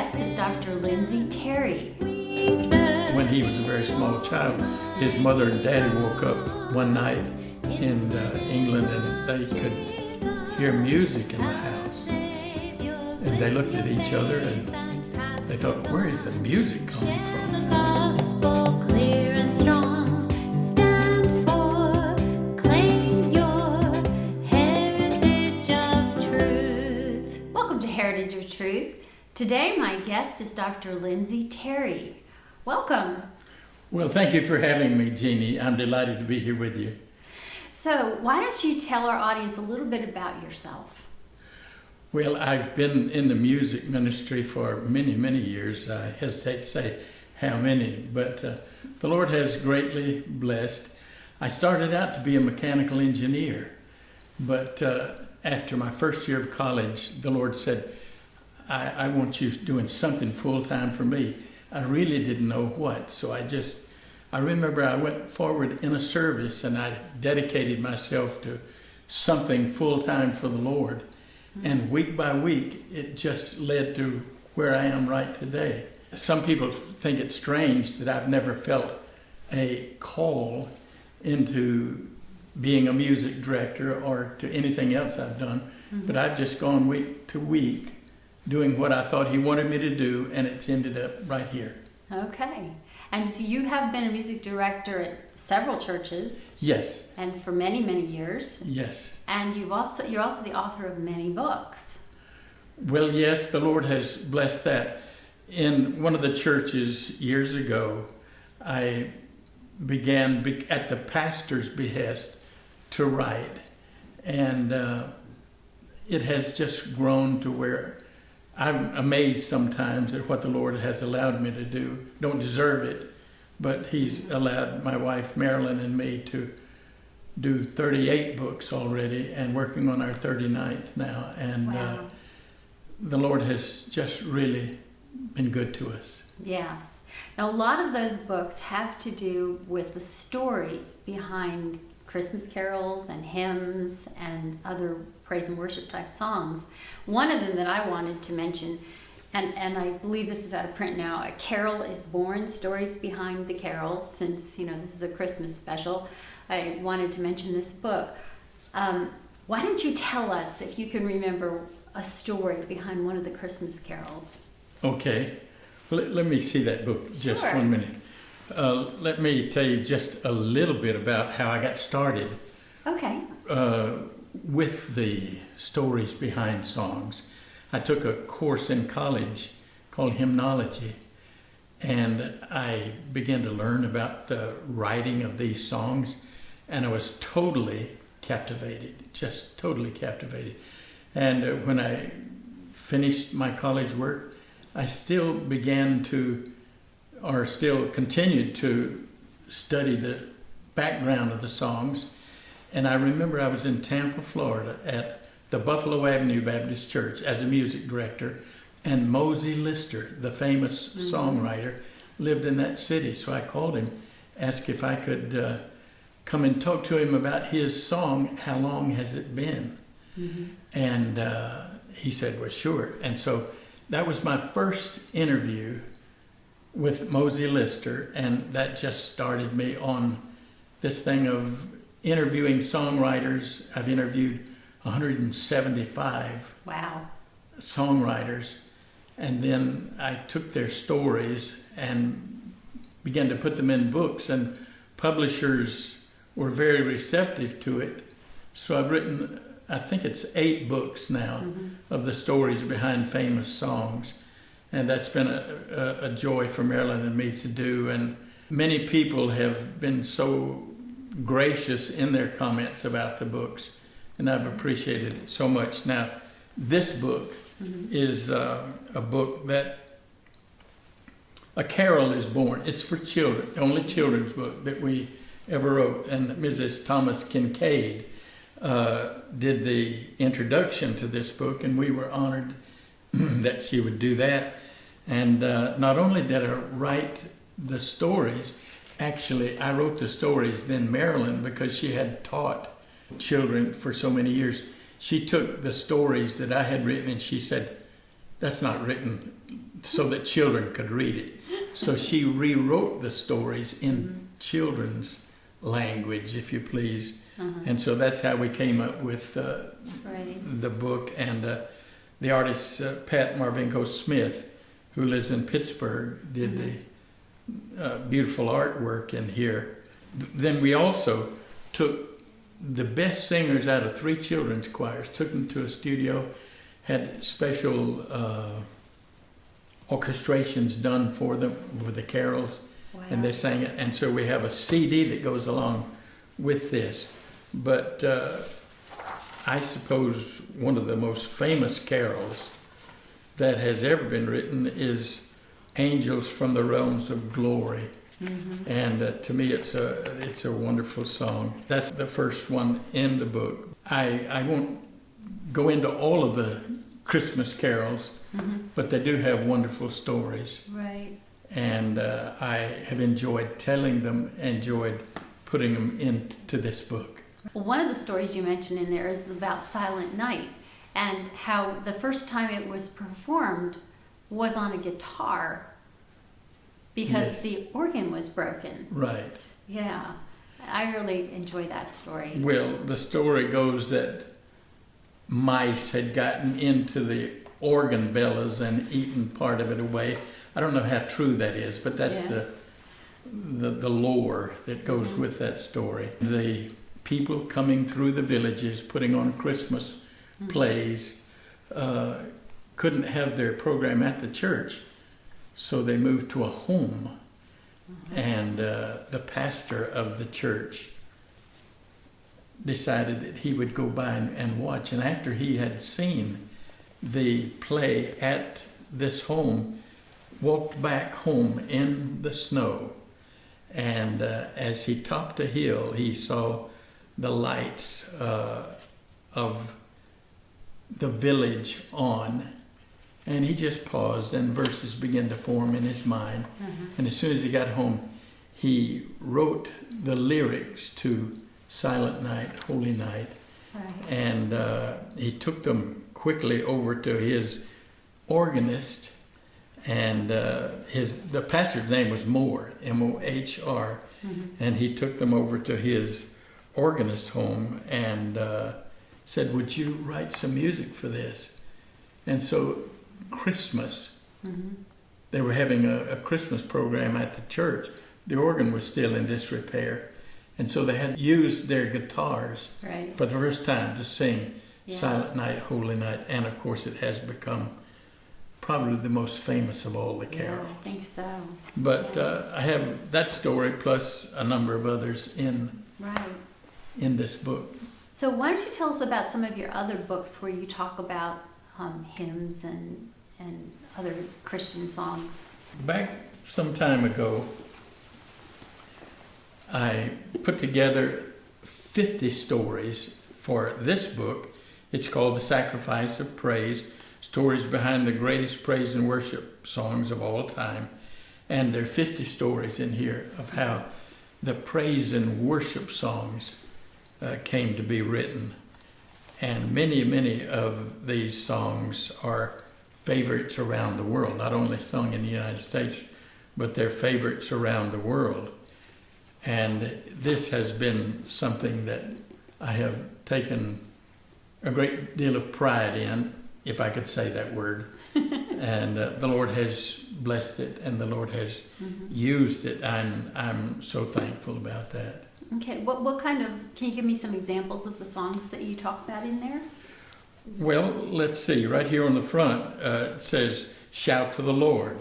guest is Dr. Lindsay Terry. When he was a very small child, his mother and daddy woke up one night in England and they could hear music in the house. And they looked at each other and they thought, where is the music coming from? The gospel clear and strong. Stand for, claim your heritage of truth. Welcome to Heritage of Truth. Today my guest is Dr. Lindsay Terry. Welcome. Well, thank you for having me, Jeannie. I'm delighted to be here with you. So why don't you tell our audience a little bit about yourself? Well, I've been in the music ministry for many, many years. I hesitate to say how many, but the Lord has greatly blessed. I started out to be a mechanical engineer, but after my first year of college, the Lord said, I want you doing something full-time for me. I really didn't know what, so I remember I went forward in a service and I dedicated myself to something full-time for the Lord. And week by week, it just led to where I am right today. Some people think it's strange that I've never felt a call into being a music director or to anything else I've done, but I've just gone week to week doing what I thought He wanted me to do, and it's ended up right here. Okay. And so you have been a music director at several churches. Yes. And for many, many years. Yes. And you're also the author of many books. Well, yes, the Lord has blessed that. In one of the churches years ago, I began at the pastor's behest to write. And it has just grown to where I'm amazed sometimes at what the Lord has allowed me to do. Don't deserve it, but He's allowed my wife Marilyn and me to do 38 books already and working on our 39th now. And wow. The Lord has just really been good to us. Yes. Now, a lot of those books have to do with the stories behind Christmas carols and hymns and other praise and worship type songs. One of them that I wanted to mention, and I believe this is out of print now, A Carol is Born, Stories Behind the Carols. Since, this is a Christmas special, I wanted to mention this book. Why don't you tell us, if you can remember, a story behind one of the Christmas carols? Okay. Let me see that book just Sure. 1 minute. Let me tell you just a little bit about how I got started. Okay. With the stories behind songs. I took a course in college called hymnology, and I began to learn about the writing of these songs, and I was totally captivated, just totally captivated. And when I finished my college work, I still continued to study the background of the songs. And I remember I was in Tampa, Florida at the Buffalo Avenue Baptist Church as a music director, and Mosey Lister, the famous songwriter, lived in that city. So I called him, asked if I could come and talk to him about his song, How Long Has It Been? And he said, well, sure. And so that was my first interview with Mosey Lister, and that just started me on this thing of interviewing songwriters. I've interviewed 175 Wow. songwriters, and then I took their stories and began to put them in books, and publishers were very receptive to it. So I've written, I think it's 8 books now of the stories behind famous songs, and that's been a joy for Marilyn and me to do. And many people have been so gracious in their comments about the books, and I've appreciated it so much. Now, this book is a book that A Carol is Born. It's for children, the only children's book that we ever wrote, and Mrs. Thomas Kincaid did the introduction to this book, and we were honored that she would do that. And not only did I write the stories, actually I wrote the stories, then Marilyn, because she had taught children for so many years, she took the stories that I had written and she said, that's not written so that children could read it. So she rewrote the stories in children's language, if you please. And so that's how we came up with the book. And the artist Pat Marvinko Smith, who lives in Pittsburgh, did the beautiful artwork in here. Then we also took the best singers out of 3 children's choirs, took them to a studio, had special orchestrations done for them with the carols, and they sang it. And so we have a CD that goes along with this. But I suppose one of the most famous carols that has ever been written is Angels from the Realms of Glory. And to me it's a wonderful song. That's the first one in the book. I won't go into all of the Christmas carols, but they do have wonderful stories. Right. And I have enjoyed telling them, enjoyed putting them into this book. Well, one of the stories you mentioned in there is about Silent Night, and how the first time it was performed was on a guitar because the organ was broken. Right. Yeah, I really enjoy that story. Well, the story goes that mice had gotten into the organ bellows and eaten part of it away. I don't know how true that is, but that's the lore that goes with that story. The people coming through the villages, putting on Christmas plays, couldn't have their program at the church, so they moved to a home. And the pastor of the church decided that he would go by and watch. And after he had seen the play at this home, walked back home in the snow. And as he topped a hill, he saw the lights of the village on. And he just paused, and verses began to form in his mind. And as soon as he got home, he wrote the lyrics to Silent Night, Holy Night. Right. And he took them quickly over to his organist. And the pastor's name was Mohr, M-O-H-R. And he took them over to his organist home and said, "Would you write some music for this?" And so Christmas, they were having a Christmas program at the church. The organ was still in disrepair. And so they had used their guitars for the first time to sing Silent Night, Holy Night. And of course it has become probably the most famous of all the carols. Yeah, I think so. But I have that story plus a number of others in this book. So why don't you tell us about some of your other books where you talk about hymns and other Christian songs? Back some time ago, I put together 50 stories for this book. It's called The Sacrifice of Praise, Stories Behind the Greatest Praise and Worship Songs of All Time. And there are 50 stories in here of how the praise and worship songs came to be written. And many of these songs are favorites around the world, not only sung in the United States, but they're favorites around the world. And this has been something that I have taken a great deal of pride in, if I could say that word. And the Lord has blessed it, and the Lord has used it. I'm so thankful about that. Okay, what kind of, can you give me some examples of the songs that you talk about in there? Well, let's see. Right here on the front, it says, "Shout to the Lord.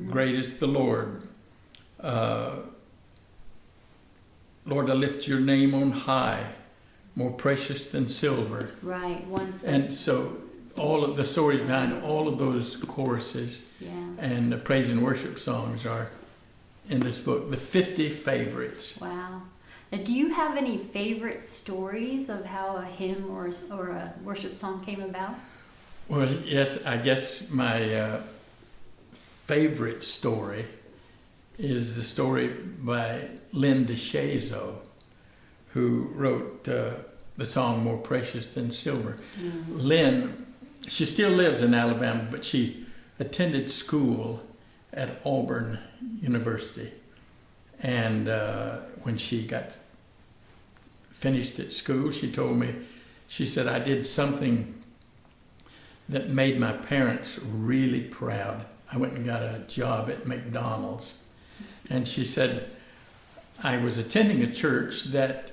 Great is the Lord. Lord, I lift your name on high, more precious than silver." Right, And so all of the stories behind all of those choruses and the praise and worship songs are in this book, the 50 favorites. Wow. Now, do you have any favorite stories of how a hymn or a worship song came about? Well, yes, I guess my favorite story is the story by Lindsay Terry, who wrote the song More Precious Than Silver. Lynn, she still lives in Alabama, but she attended school at Auburn University. And when she got finished at school, she told me, she said, I did something that made my parents really proud. I went and got a job at McDonald's. And she said, I was attending a church that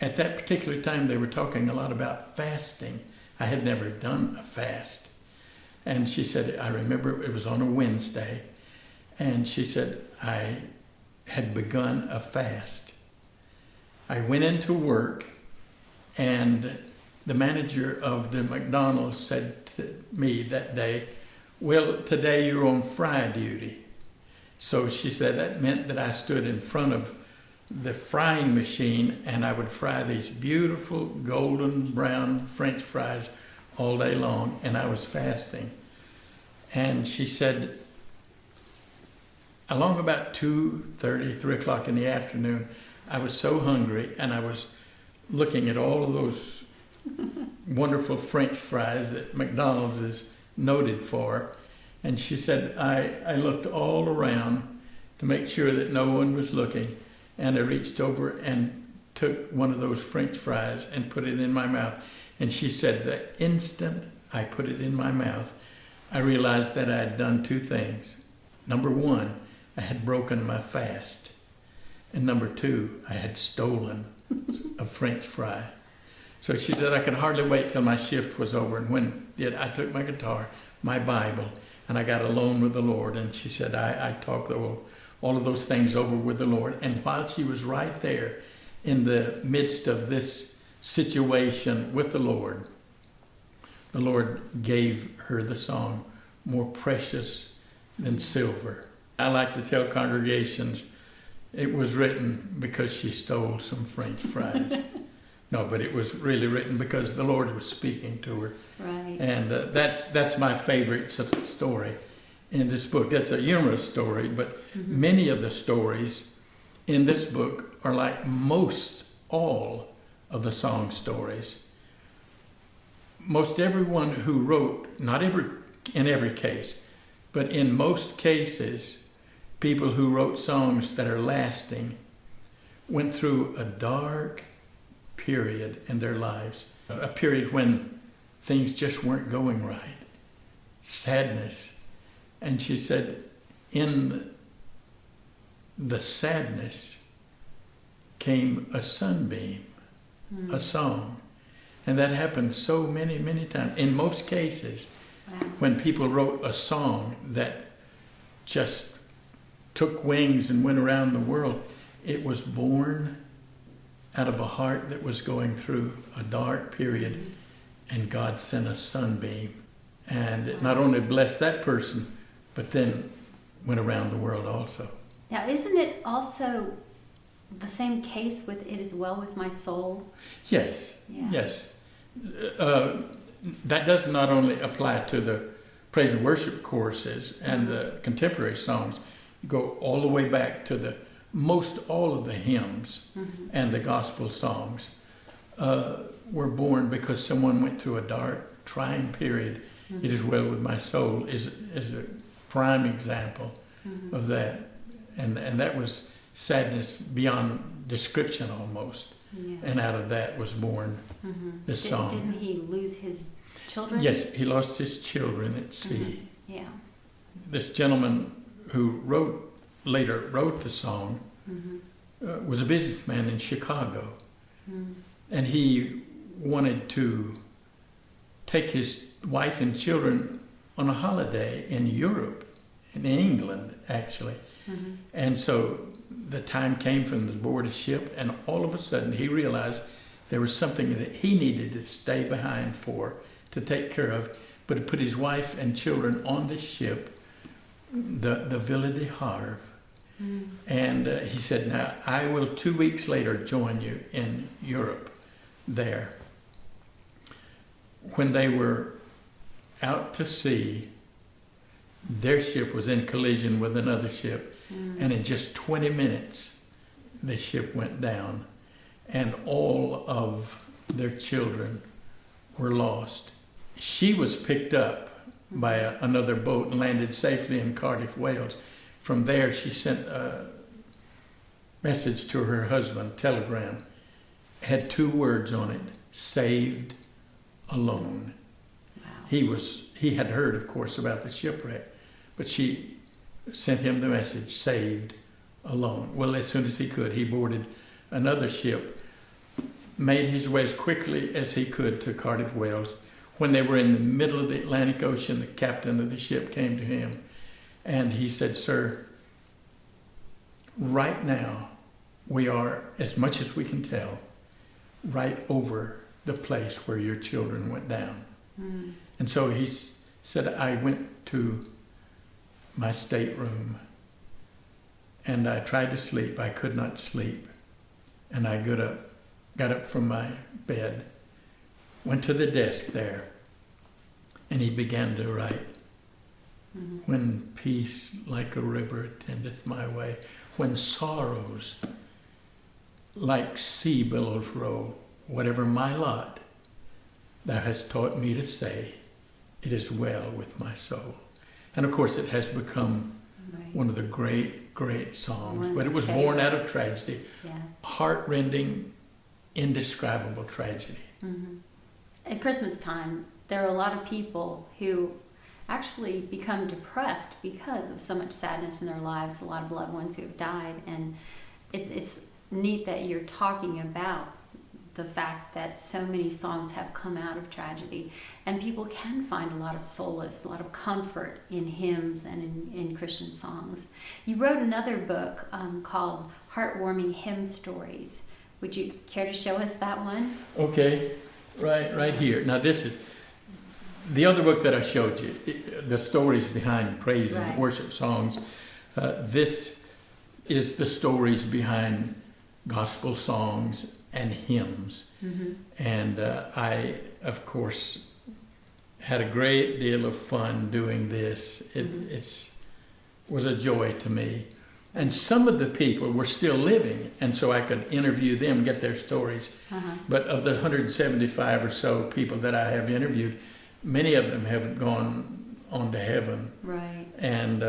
at that particular time they were talking a lot about fasting. I had never done a fast. And she said, I remember it was on a Wednesday. And she said, I had begun a fast. I went into work, and the manager of the McDonald's said to me that day, well, today you're on fry duty. So she said that meant that I stood in front of the frying machine and I would fry these beautiful golden brown French fries all day long, and I was fasting. And she said, along about 2:30, 3 o'clock in the afternoon, I was so hungry, and I was looking at all of those wonderful French fries that McDonald's is noted for. And she said, I looked all around to make sure that no one was looking, and I reached over and took one of those French fries and put it in my mouth. And she said, the instant I put it in my mouth, I realized that I had done two things. Number one, I had broken my fast. And number two, I had stolen a French fry. So she said I could hardly wait till my shift was over. And when I took my guitar, my Bible, and I got alone with the Lord. And she said I talked all of those things over with the Lord. And while she was right there in the midst of this situation with the Lord gave her the song, More Precious Than Silver. I like to tell congregations it was written because she stole some French fries. No, but it was really written because the Lord was speaking to her. Right. And that's my favorite story in this book. That's a humorous story, but many of the stories in this book are like most all of the song stories. Most everyone who wrote, not in every case, but in most cases, people who wrote songs that are lasting went through a dark period in their lives, a period when things just weren't going right, sadness. And she said, in the sadness came a sunbeam, a song. And that happened so many, many times. In most cases, when people wrote a song that just took wings and went around the world, it was born out of a heart that was going through a dark period, and God sent a sunbeam. And it not only blessed that person, but then went around the world also. Now, isn't it also the same case with It Is Well With My Soul? Yes, Yeah. yes. That does not only apply to the praise and worship choruses and the contemporary songs. You go all the way back to most all of the hymns and the gospel songs were born because someone went through a dark, trying period. It Is Well With My Soul is a prime example of that. And that was sadness beyond description almost. Yeah. And out of that was born this song. Didn't he lose his children? Yes, he lost his children at sea. Yeah. This gentleman who later wrote the song was a businessman in Chicago. And he wanted to take his wife and children on a holiday in Europe, in England actually. And so the time came for him to board a ship, and all of a sudden he realized there was something that he needed to stay behind for, to take care of, but to put his wife and children on this ship, the Ville de Havre. And he said, now I will 2 weeks later join you in Europe there. When they were out to sea, their ship was in collision with another ship. And in just 20 minutes, the ship went down, and all of their children were lost. She was picked up by another boat and landed safely in Cardiff, Wales. From there, she sent a message to her husband, telegram, had 2 words on it: saved, alone. Wow. He had heard, of course, about the shipwreck, but she sent him the message, saved, alone. Well, as soon as he could, he boarded another ship, made his way as quickly as he could to Cardiff, Wales. When they were in the middle of the Atlantic Ocean, the captain of the ship came to him and he said, "Sir, right now we are, as much as we can tell, right over the place where your children went down." Mm. And so he said, "I went to my stateroom and I tried to sleep. I could not sleep. And I got up from my bed, went to the desk there, and he began to write. Mm-hmm. When peace like a river tendeth my way, when sorrows like sea billows roll, whatever my lot, thou hast taught me to say, it is well with my soul." And of course it has become Right. one of the great, great songs, One of but it the was born out of favorites. tragedy, Yes. heart-rending, indescribable tragedy. Mm-hmm. At Christmas time, there are a lot of people who actually become depressed because of so much sadness in their lives, a lot of loved ones who have died, and it's neat that you're talking about the fact that so many songs have come out of tragedy, and people can find a lot of solace, a lot of comfort in hymns and in Christian songs. You wrote another book called Heartwarming Hymn Stories. Would you care to show us that one? Okay, right here. Now this is the other book that I showed you, the stories behind praise Right. and worship songs. This is the stories behind gospel songs and hymns. Mm-hmm. And I, of course, had a great deal of fun doing this. It was a joy to me. And some of the people were still living, and so I could interview them, get their stories. Uh-huh. But of the 175 or so people that I have interviewed, many of them have gone on to heaven. Right. And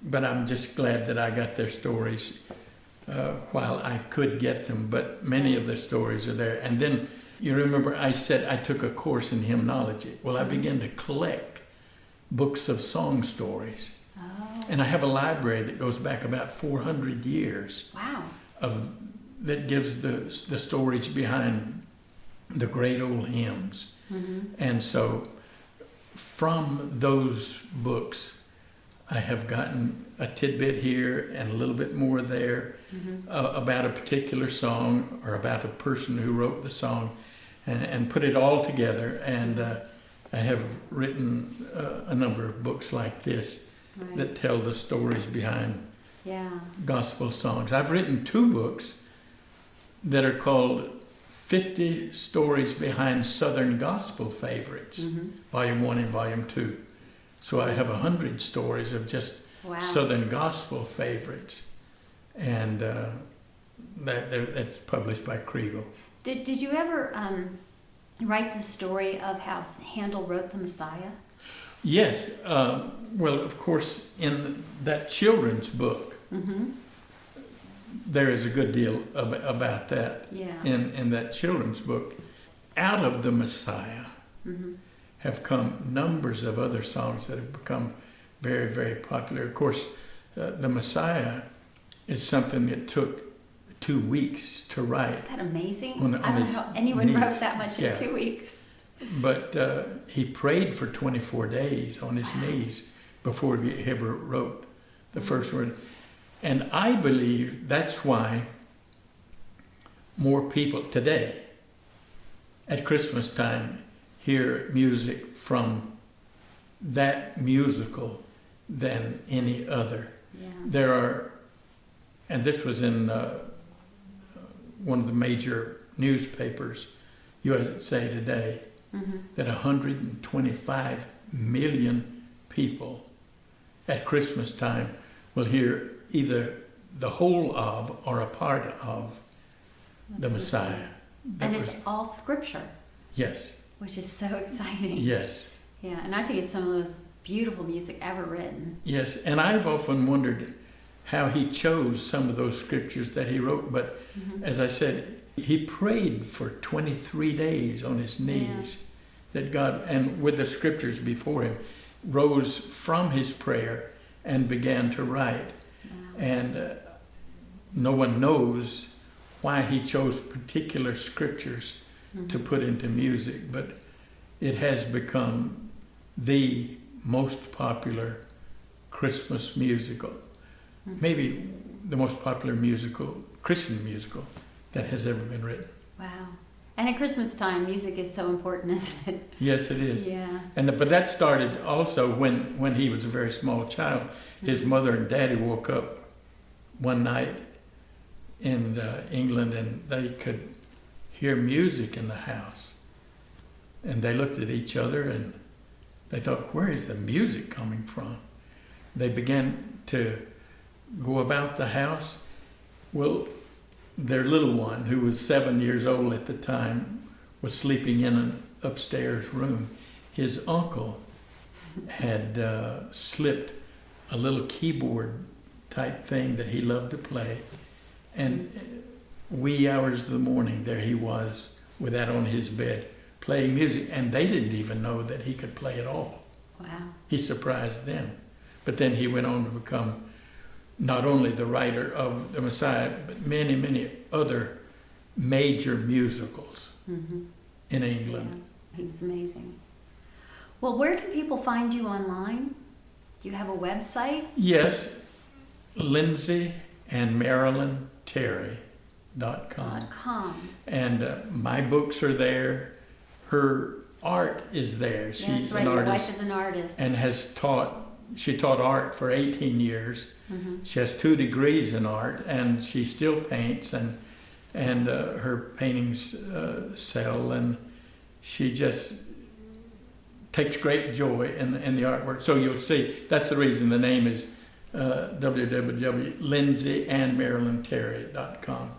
but I'm just glad that I got their stories while I could get them. But many of the stories are there. And then you remember I said I took a course in hymnology. Well, I began to collect books of song stories. Oh. And I have a library that goes back about 400 years Wow. that gives the stories behind the great old hymns. Mm-hmm. And so from those books, I have gotten a tidbit here and a little bit more there about a particular song or about a person who wrote the song, and put it all together. And I have written a number of books like this Right. that tell the stories behind Yeah. gospel songs. I've written 2 books that are called 50 Stories Behind Southern Gospel Favorites, Mm-hmm. Volume 1 and Volume 2. So I have 100 stories of just Wow. Southern Gospel favorites. And that's published by Kriegel. Did you ever write the story of how Handel wrote the Messiah? Yes. Well, of course, in that children's book, Mm-hmm. there is a good deal about that Yeah. in that children's book. Out of the Messiah Mm-hmm. have come numbers of other songs that have become very, very popular. Of course, the Messiah is something that took 2 weeks to write. Isn't that amazing? On I don't know his how anyone knees. wrote that much in Yeah. 2 weeks. But he prayed for 24 days on his knees before he ever wrote the first word. And I believe that's why more people today at Christmas time hear music from that musical than any other. Yeah. There are, and this was in one of the major newspapers, USA Today, Mm-hmm. that 125 million people at Christmas time will hear either the whole of or a part of the Messiah. That And was- it's all scripture, yes, which is so exciting. yes. Yeah, and I think it's some of the most beautiful music ever written. Yes, and I've often wondered how he chose some of those scriptures that he wrote. But as I said, he prayed for 23 days on his knees that God, and with the scriptures before him, rose from his prayer and began to write. Wow. And no one knows why he chose particular scriptures to put into music, but it has become the most popular Christmas musical. Maybe the most popular musical, Christian musical, that has ever been written. Wow. And at Christmas time, music is so important, isn't it? Yes, it is. Yeah. But that started also when he was a very small child. His mother and daddy woke up one night in England, and they could hear music in the house. And they looked at each other and they thought, where is the music coming from? They began to go about the house. Well, their little one, who was 7 years old at the time, was sleeping in an upstairs room. His uncle had slipped a little keyboard type thing that he loved to play, and wee hours of the morning, there he was with that on his bed, playing music, and they didn't even know that he could play at all. Wow. He surprised them. But then he went on to become not only the writer of the Messiah, but many, many other major musicals in England. Yeah. He was amazing. Well, where can people find you online? Do you have a website? Yes, Lindsay and Marilyn Terry.com. .com. And my books are there. Her art is there. She's That's right. an Your artist wife is an artist. and she taught art for 18 years. She has 2 degrees in art, and she still paints, and her paintings sell, and she just takes great joy in the artwork. So you'll see, that's the reason the name is www.lindsayandmarilynterry.com.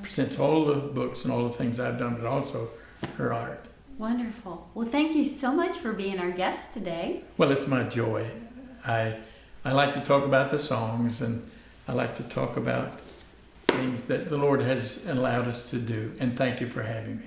Presents all the books and all the things I've done, but also her art. Wonderful. Well, thank you so much for being our guest today. Well, it's my joy. I like to talk about the songs, and I like to talk about things that the Lord has allowed us to do. And thank you for having me.